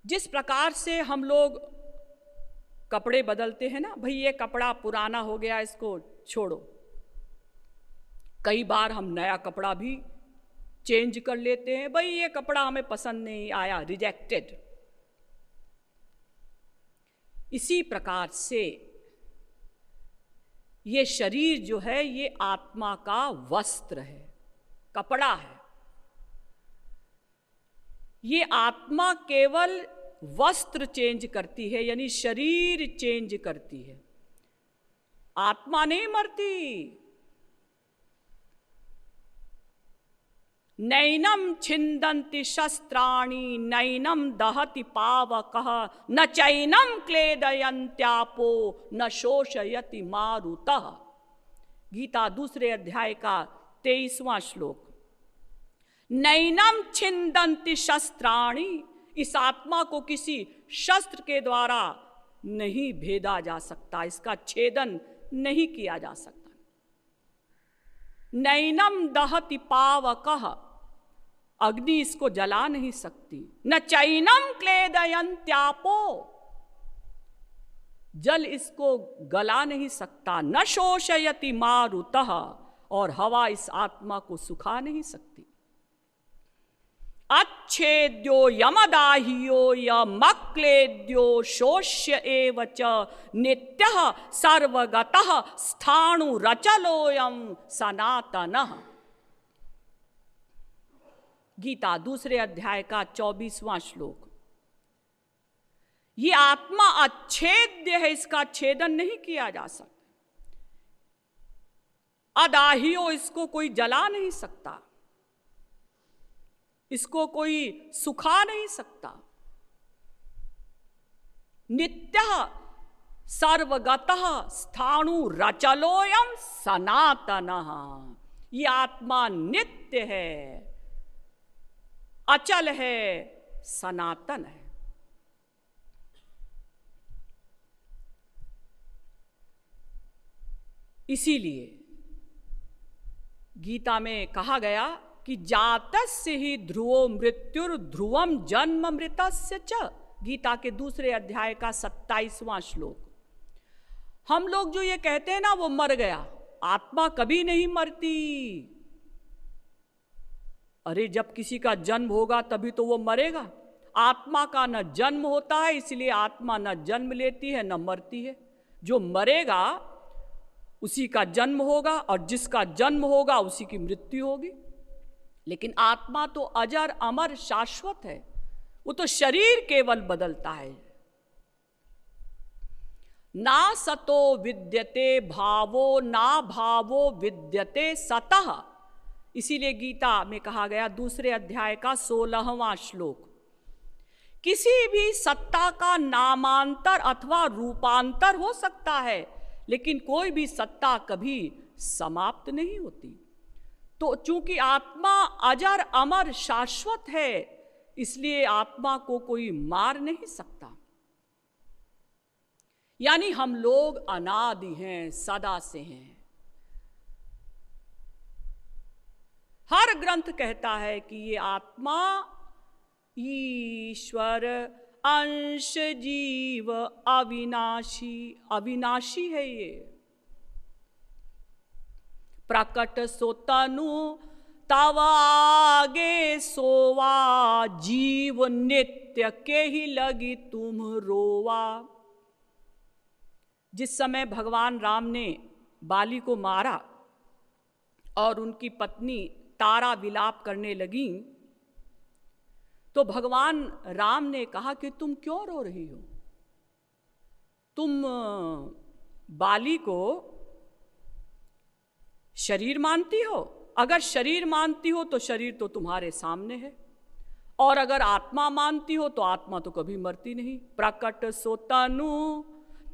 जिस प्रकार से हम लोग कपड़े बदलते हैं ना, भाई ये कपड़ा पुराना हो गया, इसको छोड़ो। कई बार हम नया कपड़ा भी चेंज कर लेते हैं, भाई ये कपड़ा हमें पसंद नहीं आया, रिजेक्टेड। इसी प्रकार से ये शरीर जो है ये आत्मा का वस्त्र है, कपड़ा है। ये आत्मा केवल वस्त्र चेंज करती है, यानी शरीर चेंज करती है, आत्मा नहीं मरती। नैनम छिन्दन्ति शस्त्राणि नैनम दहति पावकः न चैनम क्लेदयन्त्यापो न शोषयति मारुतः। गीता दूसरे अध्याय का 23वां श्लोक। नैनम छिन्दन्ति शस्त्राणि, इस आत्मा को किसी शस्त्र के द्वारा नहीं भेदा जा सकता, इसका छेदन नहीं किया जा सकता। नैनम दहति पावकः, अग्नि इसको जला नहीं सकती। न चैनम क्लेदयन्त्यापो, जल इसको गला नहीं सकता। न शोषयति मारुतः, और हवा इस आत्मा को सुखा नहीं सकती। अच्छेद्यो यमदाह्यो यमक्लेद्यो शोष्य एव च नित्यः सर्वगतः स्थाणुरचलोऽयं सनातनः। गीता दूसरे अध्याय का 24वां श्लोक। ये आत्मा अच्छेद्य है, इसका छेदन नहीं किया जा सकता। अदाह्यो, इसको कोई जला नहीं सकता, इसको कोई सुखा नहीं सकता। नित्यः सर्वगतः स्थाणुरचलोऽयं सनातनः। ये आत्मा नित्य है, अचल है, सनातन है। इसीलिए गीता में कहा गया कि जातस्य ही ध्रुवो मृत्युर ध्रुवम जन्म मृतस्य च। गीता के दूसरे अध्याय का 27वां श्लोक। हम लोग जो ये कहते हैं ना वो मर गया, आत्मा कभी नहीं मरती। अरे जब किसी का जन्म होगा तभी तो वो मरेगा। आत्मा का न जन्म होता है, इसलिए आत्मा न जन्म लेती है न मरती है। जो मरेगा उसी का जन्म होगा, और जिसका जन्म होगा उसी की मृत्यु होगी। लेकिन आत्मा तो अजर अमर शाश्वत है, वो तो शरीर केवल बदलता है। ना सतो विद्यते भावो ना भावो विद्यते सतः। इसीलिए गीता में कहा गया दूसरे अध्याय का 16वां श्लोक, किसी भी सत्ता का नामांतर अथवा रूपांतर हो सकता है, लेकिन कोई भी सत्ता कभी समाप्त नहीं होती। तो चूंकि आत्मा अजर अमर शाश्वत है, इसलिए आत्मा को कोई मार नहीं सकता। यानी हम लोग अनादि हैं, सदा से हैं। हर ग्रंथ कहता है कि ये आत्मा ईश्वर अंश जीव अविनाशी, अविनाशी है। ये प्रकट सो तनु तव आगे सोवा, जीव नित्य के ही लगी तुम रोवा। जिस समय भगवान राम ने बाली को मारा और उनकी पत्नी तारा विलाप करने लगी, तो भगवान राम ने कहा कि तुम क्यों रो रही हो? तुम बाली को शरीर मानती हो? अगर शरीर मानती हो तो शरीर तो तुम्हारे सामने है, और अगर आत्मा मानती हो तो आत्मा तो कभी मरती नहीं। प्रकट सो तनु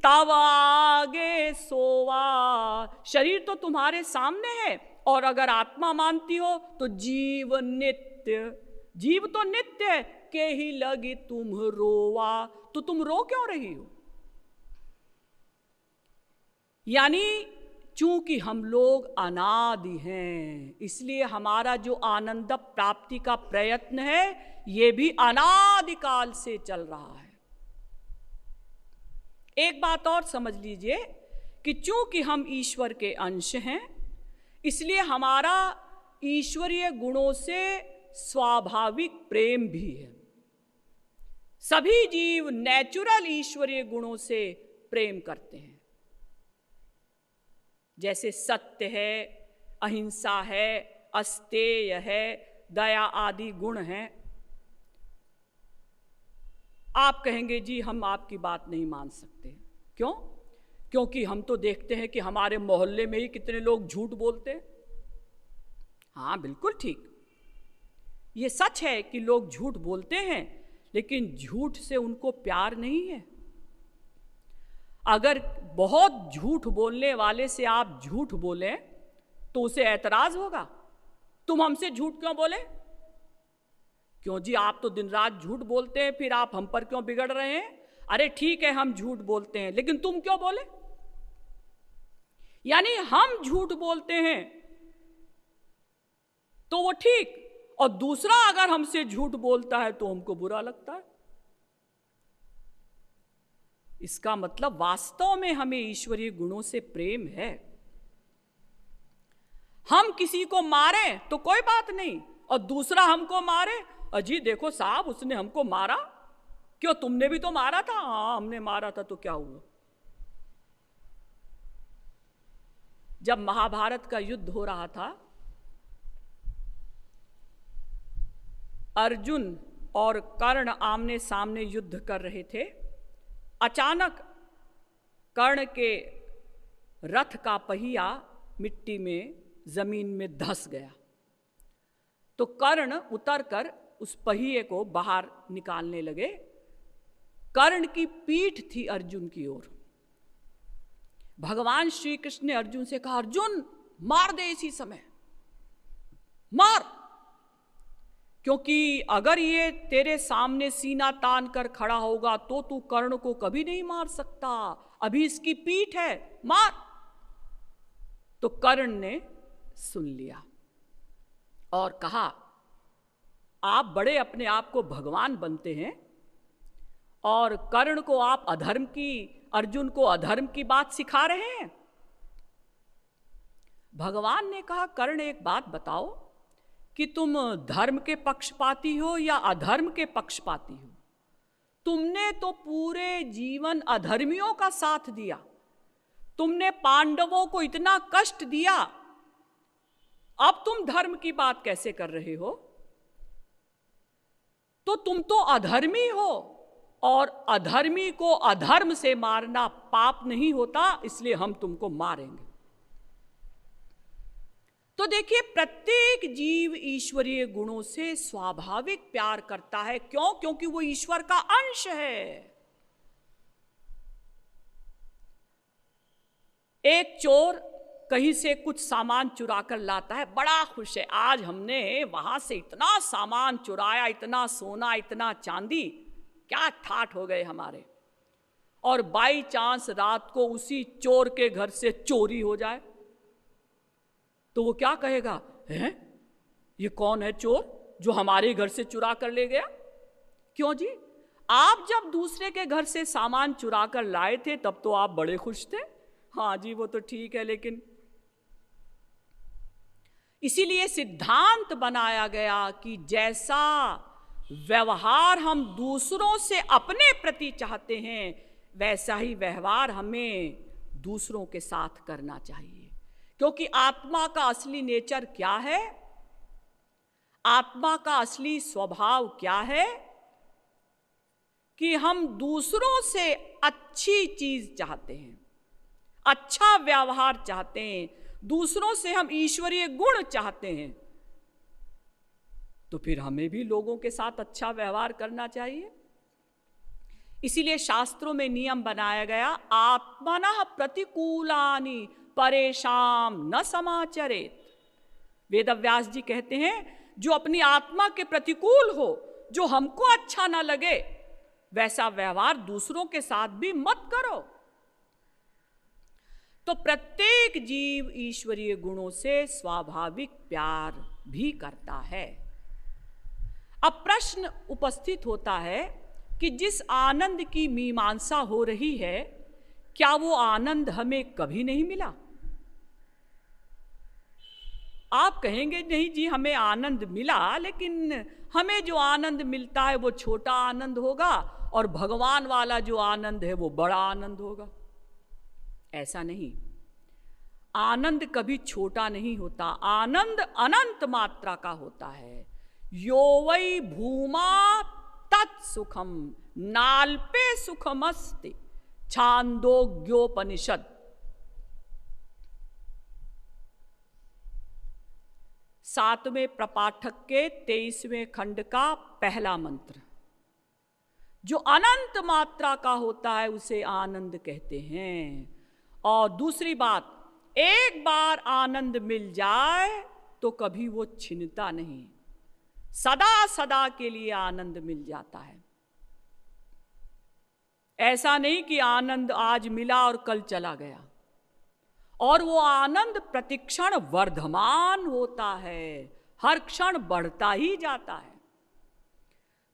तव आगे सोवा, शरीर तो तुम्हारे सामने है, और अगर आत्मा मानती हो तो जीव नित्य, जीव तो नित्य है, के ही लगी तुम रोवा, तो तुम रो क्यों रही हो? यानी चूंकि हम लोग अनादि हैं, इसलिए हमारा जो आनंद प्राप्ति का प्रयत्न है ये भी अनादिकाल से चल रहा है। एक बात और समझ लीजिए कि चूंकि हम ईश्वर के अंश हैं, इसलिए हमारा ईश्वरीय गुणों से स्वाभाविक प्रेम भी है। सभी जीव नेचुरल ईश्वरीय गुणों से प्रेम करते हैं, जैसे सत्य है, अहिंसा है, अस्तेय है, दया आदि गुण हैं। आप कहेंगे जी हम आपकी बात नहीं मान सकते। क्यों? क्योंकि हम तो देखते हैं कि हमारे मोहल्ले में ही कितने लोग झूठ बोलते हैं। हाँ, बिल्कुल ठीक, ये सच है कि लोग झूठ बोलते हैं, लेकिन झूठ से उनको प्यार नहीं है। अगर बहुत झूठ बोलने वाले से आप झूठ बोलें तो उसे ऐतराज होगा, तुम हमसे झूठ क्यों बोले? क्यों जी, आप तो दिन रात झूठ बोलते हैं, फिर आप हम पर क्यों बिगड़ रहे हैं? अरे ठीक है, हम झूठ बोलते हैं, लेकिन तुम क्यों बोले? यानी हम झूठ बोलते हैं तो वो ठीक, और दूसरा अगर हमसे झूठ बोलता है तो हमको बुरा लगता है। इसका मतलब वास्तव में हमें ईश्वरीय गुणों से प्रेम है। हम किसी को मारें तो कोई बात नहीं, और दूसरा हमको मारे, अजी देखो साहब उसने हमको मारा, क्यों तुमने भी तो मारा था? हाँ हमने मारा था, तो क्या हुआ? जब महाभारत का युद्ध हो रहा था, अर्जुन और कर्ण आमने सामने युद्ध कर रहे थे। अचानक कर्ण के रथ का पहिया मिट्टी में, जमीन में धंस गया, तो कर्ण उतरकर उस पहिए को बाहर निकालने लगे। कर्ण की पीठ थी अर्जुन की ओर। भगवान श्री कृष्ण ने अर्जुन से कहा, अर्जुन मार दे इसी समय, मार, क्योंकि अगर ये तेरे सामने सीना तान कर खड़ा होगा तो तू कर्ण को कभी नहीं मार सकता, अभी इसकी पीठ है, मार। तो कर्ण ने सुन लिया और कहा, आप बड़े अपने आप को भगवान बनते हैं और कर्ण को आप अधर्म की, अर्जुन को अधर्म की बात सिखा रहे हैं। भगवान ने कहा, कर्ण एक बात बताओ कि तुम धर्म के पक्षपाती हो या अधर्म के पक्षपाती हो? तुमने तो पूरे जीवन अधर्मियों का साथ दिया, तुमने पांडवों को इतना कष्ट दिया, अब तुम धर्म की बात कैसे कर रहे हो? तो तुम तो अधर्मी हो, और अधर्मी को अधर्म से मारना पाप नहीं होता, इसलिए हम तुमको मारेंगे। तो देखिए, प्रत्येक जीव ईश्वरीय गुणों से स्वाभाविक प्यार करता है। क्यों? क्योंकि वो ईश्वर का अंश है। एक चोर कहीं से कुछ सामान चुरा कर लाता है, बड़ा खुश है, आज हमने वहां से इतना सामान चुराया, इतना सोना, इतना चांदी, क्या ठाठ हो गए हमारे। और बाई चांस रात को उसी चोर के घर से चोरी हो जाए तो वो क्या कहेगा, हैं ये कौन है चोर जो हमारे घर से चुरा कर ले गया? क्यों जी, आप जब दूसरे के घर से सामान चुरा कर लाए थे तब तो आप बड़े खुश थे। हाँ जी, वो तो ठीक है, लेकिन इसीलिए सिद्धांत बनाया गया कि जैसा व्यवहार हम दूसरों से अपने प्रति चाहते हैं, वैसा ही व्यवहार हमें दूसरों के साथ करना चाहिए। क्योंकि आत्मा का असली नेचर क्या है? आत्मा का असली स्वभाव क्या है? कि हम दूसरों से अच्छी चीज चाहते हैं, अच्छा व्यवहार चाहते हैं, दूसरों से हम ईश्वरीय गुण चाहते हैं, तो फिर हमें भी लोगों के साथ अच्छा व्यवहार करना चाहिए। इसीलिए शास्त्रों में नियम बनाया गया, आत्मनः प्रतिकूलानि परेशान न समाचरेत। वेदव्यास जी कहते हैं, जो अपनी आत्मा के प्रतिकूल हो, जो हमको अच्छा ना लगे, वैसा व्यवहार दूसरों के साथ भी मत करो। तो प्रत्येक जीव ईश्वरीय गुणों से स्वाभाविक प्यार भी करता है। अब प्रश्न उपस्थित होता है कि जिस आनंद की मीमांसा हो रही है, क्या वो आनंद हमें कभी नहीं मिला? आप कहेंगे नहीं जी, हमें आनंद मिला, लेकिन हमें जो आनंद मिलता है वो छोटा आनंद होगा और भगवान वाला जो आनंद है वो बड़ा आनंद होगा। ऐसा नहीं, आनंद कभी छोटा नहीं होता, आनंद अनंत मात्रा का होता है। यो वै भूमा तत्सुखम नाल्पे सुखमस्ति, छांदोग्योपनिषद। सातवें प्रपाठक के 23वें खंड का पहला मंत्र। जो अनंत मात्रा का होता है उसे आनंद कहते हैं। और दूसरी बात, एक बार आनंद मिल जाए तो कभी वो छिनता नहीं, सदा सदा के लिए आनंद मिल जाता है। ऐसा नहीं कि आनंद आज मिला और कल चला गया, और वो आनंद प्रतिक्षण वर्धमान होता है, हर क्षण बढ़ता ही जाता है।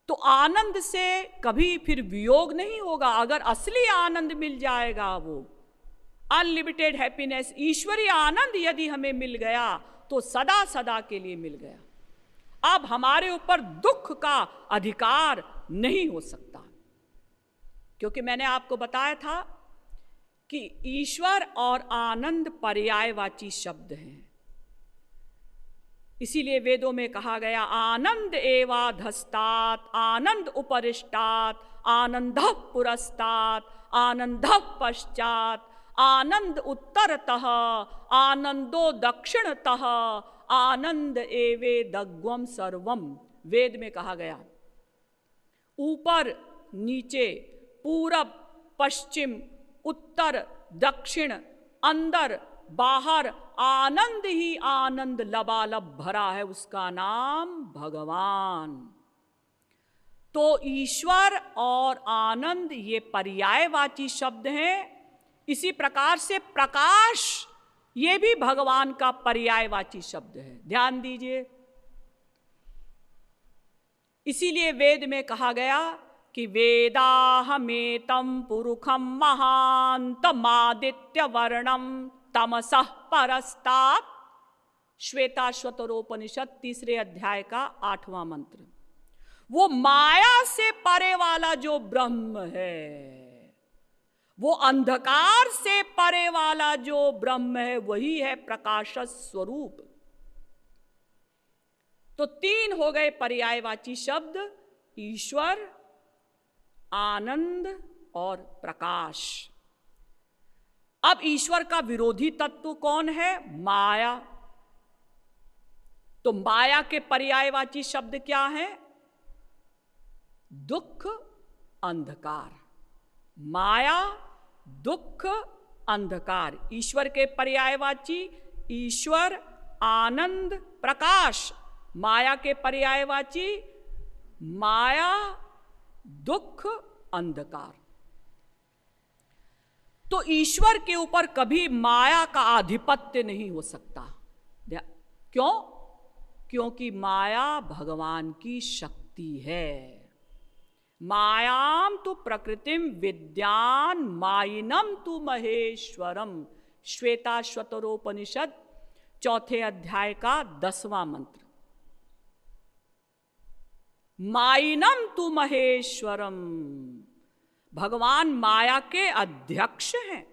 तो आनंद से कभी फिर वियोग नहीं होगा। अगर असली आनंद मिल जाएगा, वो अनलिमिटेड हैप्पीनेस, ईश्वरीय आनंद यदि हमें मिल गया तो सदा सदा के लिए मिल गया। अब हमारे ऊपर दुख का अधिकार नहीं हो सकता, क्योंकि मैंने आपको बताया था कि ईश्वर और आनंद पर्यायवाची शब्द हैं। इसीलिए वेदों में कहा गया आनंद एवाधस्तात्, आनंद उपरिष्टात्, आनंद पुरस्तात्, आनंद पश्चात्, आनंद उत्तरतः, आनंदो दक्षिणतः, आनंद एवेदग्वम सर्वम। वेद में कहा गया ऊपर नीचे, पूरब पश्चिम, उत्तर दक्षिण, अंदर बाहर, आनंद ही आनंद लबालब भरा है, उसका नाम भगवान। तो ईश्वर और आनंद ये पर्यायवाची शब्द हैं। इसी प्रकार से प्रकाश ये भी भगवान का पर्यायवाची शब्द है, ध्यान दीजिए। इसीलिए वेद में कहा गया कि वेदाहमेतं पुरुषं महान्तमादित्य वर्णम तमसः परस्तात्। श्वेताश्वतरोपनिषद 3 अध्याय का 8वां मंत्र। वो माया से परे वाला जो ब्रह्म है, वो अंधकार से परे वाला जो ब्रह्म है, वही है प्रकाश स्वरूप। तो 3 हो गए पर्यायवाची शब्द, ईश्वर, आनंद और प्रकाश। अब ईश्वर का विरोधी तत्व कौन है? माया। तो माया के पर्यायवाची शब्द क्या है? दुख, अंधकार। माया, दुख, अंधकार। ईश्वर के पर्यायवाची ईश्वर, आनंद, प्रकाश। माया के पर्यायवाची माया, दुख, अंधकार। तो ईश्वर के ऊपर कभी माया का आधिपत्य नहीं हो सकता। क्यों? क्योंकि माया भगवान की शक्ति है। मायाम तु प्रकृतिम विद्यान मायिनम तु महेश्वरम। श्वेताश्वतरोपनिषद 4 अध्याय का 10वां मंत्र। मायिनम तु महेश्वरम, भगवान माया के अध्यक्ष हैं।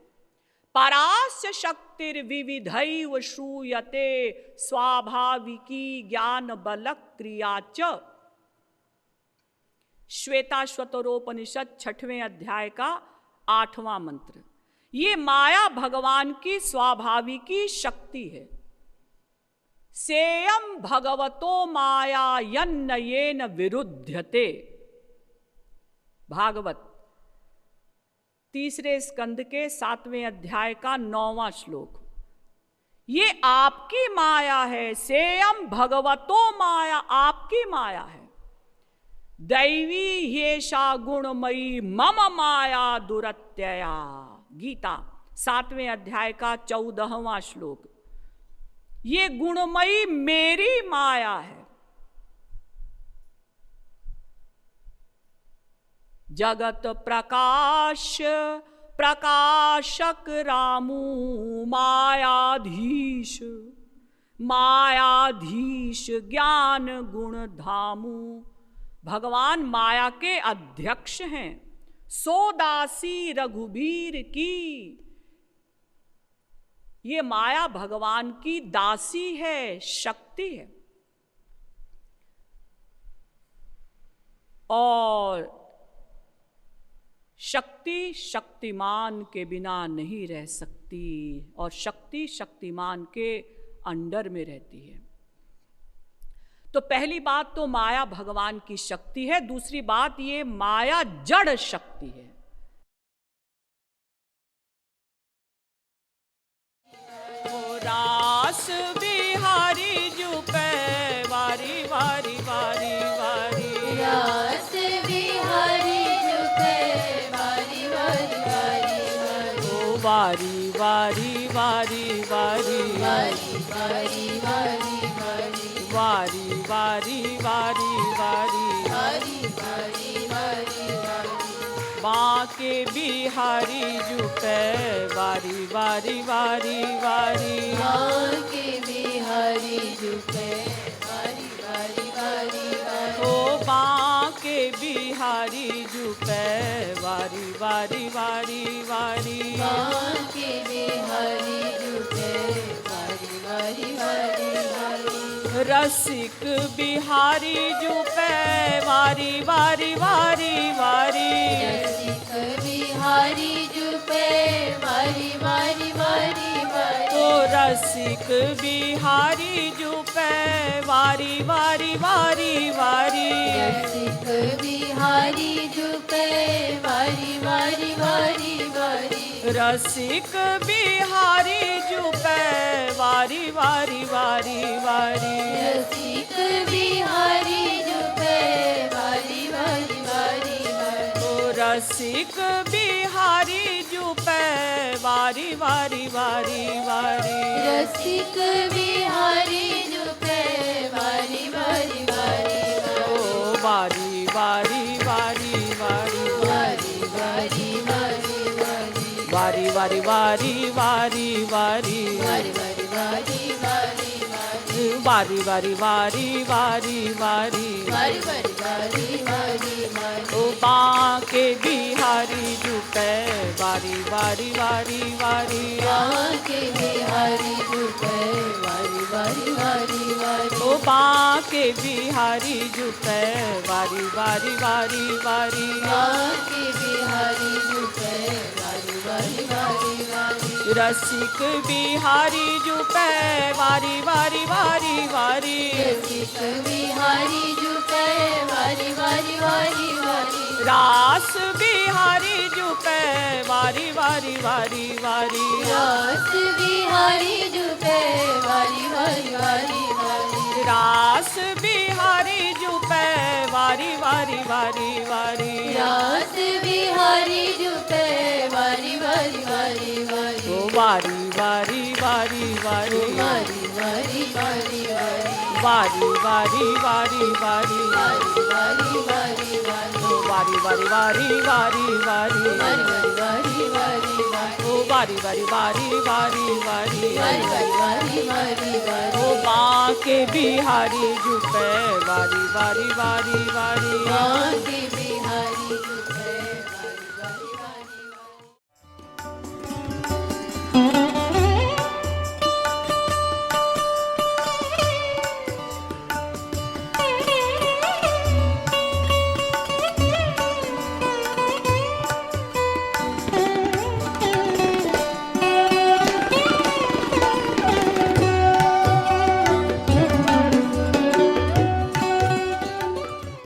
परास्य शक्तिर्विविधैव श्रूयते स्वाभाविकी ज्ञान बल क्रिया च। श्वेताश्वतरोपनिषद 6वें अध्याय का 8वां मंत्र। ये माया भगवान की स्वाभाविकी शक्ति है। सेयम भगवतो माया यन्नयेन विरुध्यते। भागवत 3 स्कंद के 7वें अध्याय का 9वां श्लोक। ये आपकी माया है, सेयम भगवतो माया, आपकी माया है। दैवी येषा गुणमयी मम माया दुरत्यया। गीता 7वें अध्याय का 14वां श्लोक। ये गुणमयी मेरी माया है। जगत प्रकाश प्रकाशक रामू मायाधीश, मायाधीश ज्ञान गुण धामू। भगवान माया के अध्यक्ष हैं। सो दासी रघुबीर की, ये माया भगवान की दासी है, शक्ति है। और शक्ति शक्तिमान के बिना नहीं रह सकती, और शक्ति शक्तिमान के अंडर में रहती है। तो पहली बात तो माया भगवान की शक्ति है। दूसरी बात, ये माया जड़ शक्ति है। रास बिहारी जुपे वारी वारी वारी वारी, रास बिहारी जुपे वारी वारी वारी वारी, ओ वारी वारी वारी वारी वारी वारी वारी वारी, वारी वारी वारी वारी, वारी वारी वारी वारी, बांके बिहारी जुपे वारी वारी वारी वारी, बांके बिहारी जुपे वारी वारी वारी वारी, ओ बांके बिहारी जुपे वारी वारी वारी वारी, बांके बिहारी जुपे वारी वारी वारी वारी, रसिक बिहारी जुपे वारी वारी वारी वारी, रसिक बिहारी जुपे वारी वारी वारी वारी, ओ रसिक बिहारी जुपे वारी वारी वारी वारी, रसिक बिहारी जुपे वारी वारी वारी वारी, रसिक बिहारी जुपे वारी वारी वारी वारी, रसिक बिहारी जुपे वारी वारी वारी वारी, ओ रसिक बिहारी जुपे वारी वारी वारी वारी, रसिक बिहारी जुपे वारी वारी वारी ओ वारी, वारी वारी वारी वारी, वारी वारी वारी वारी, वारी वारी वारी वारी वारी, वारी वारी वारी वारी, वारी वारी वारी वारी वारी, वारी वारी वारी वारी, ओ बांके बिहारी जुपे वारी वारी वारी वारी, बांके बिहारी जुपे वारी वारी वारी वारी, ओ बांके बिहारी जुपे वारी वारी वारी वारी, बांके बिहारी जुपे वारी वारी वारी वारी, रसिक बिहारी जुपे वारी वारी वारी वारी, रसिक बिहारी जुपे वारी वारी वारी वारी, रास बिहारी जुपे वारी वारी वारी वारी, रास बिहारी जुपे वारी वारी वारी वारी, रास बिहारी जुपे वारी वारी वारी वारी, रास बिहारी जुपे वारी वारी वारी वारी, ओ वारी वारी वारी वारी, वारी वारी वारी वारी, वारी वारी वारी वारी, वारी वारी वारी वारी, ओ वारी वारी वारी वारी वारी, वारी वारी वारी वारी, ओ वारी वारी वारी वारी वारी, वारी वारी वारी वारी, ओ बांके बिहारी जुपे वारी वारी वारी वारी, बांके